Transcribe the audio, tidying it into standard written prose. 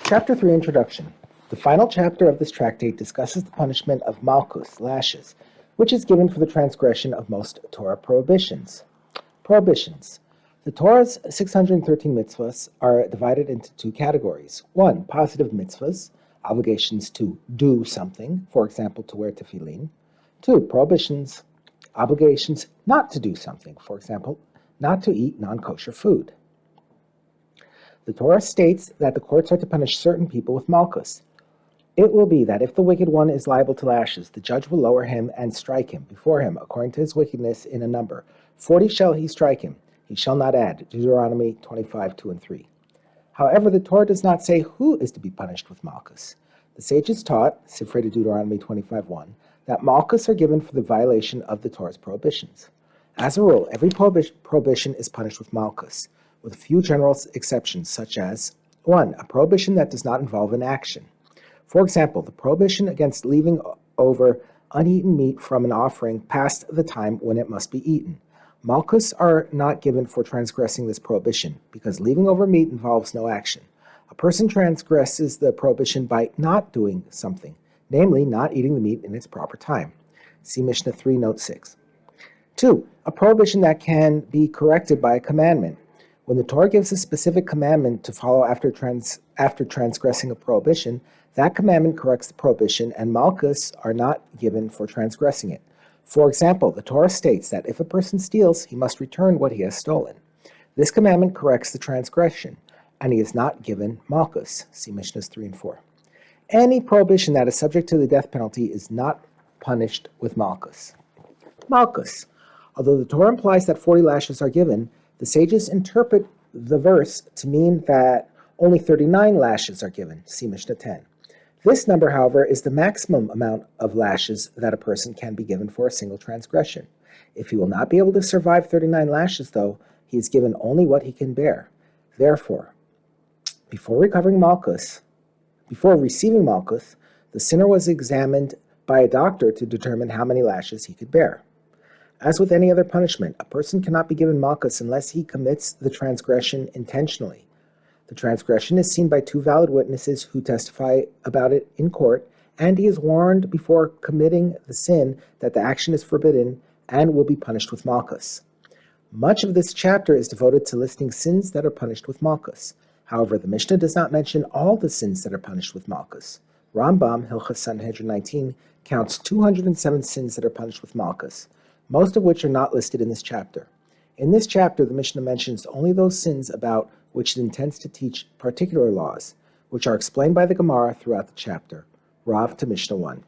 Chapter 3 Introduction. The final chapter of this tractate discusses the punishment of Makkos, lashes, which is given for the transgression of most Torah prohibitions. Prohibitions. The Torah's 613 mitzvahs are divided into two categories. 1. Positive mitzvahs, obligations to do something, for example, to wear tefillin. 2. Prohibitions, obligations not to do something, for example, not to eat non-kosher food. The Torah states that the courts are to punish certain people with Makkos. It will be that if the wicked one is liable to lashes, the judge will lower him and strike him before him, according to his wickedness in a number. 40 shall he strike him. He shall not add. Deuteronomy 25:2 and 3. However, the Torah does not say who is to be punished with Makkos. The sages taught, Sifrei Deuteronomy 25:1, that Makkos are given for the violation of the Torah's prohibitions. As a rule, every prohibition is punished with Makkos, with a few general exceptions, such as 1. A prohibition that does not involve an action. For example, the prohibition against leaving over uneaten meat from an offering past the time when it must be eaten. Makkos are not given for transgressing this prohibition, because leaving over meat involves no action. A person transgresses the prohibition by not doing something, namely not eating the meat in its proper time. See Mishnah 3, note 6. 2. A prohibition that can be corrected by a commandment. When the Torah gives a specific commandment to follow after transgressing a prohibition, that commandment corrects the prohibition, and Makkos are not given for transgressing it. For example, the Torah states that if a person steals, he must return what he has stolen. This commandment corrects the transgression, and he is not given Makkos. See Mishnahs 3 and 4. Any prohibition that is subject to the death penalty is not punished with Makkos. Makkos. Although the Torah implies that 40 lashes are given, the sages interpret the verse to mean that only 39 lashes are given. See Mishnah 10. This number, however, is the maximum amount of lashes that a person can be given for a single transgression. If he will not be able to survive 39 lashes, though, he is given only what he can bear. Therefore, before receiving Makkos, the sinner was examined by a doctor to determine how many lashes he could bear. As with any other punishment, a person cannot be given Makkos unless he commits the transgression intentionally. The transgression is seen by two valid witnesses who testify about it in court, and he is warned before committing the sin that the action is forbidden and will be punished with Makkos. Much of this chapter is devoted to listing sins that are punished with Makkos. However, the Mishnah does not mention all the sins that are punished with Makkos. Rambam, Hilchos Sanhedrin 19, counts 207 sins that are punished with Makkos, most of which are not listed in this chapter. In this chapter, the Mishnah mentions only those sins about which it intends to teach particular laws, which are explained by the Gemara throughout the chapter. Rav to Mishnah 1.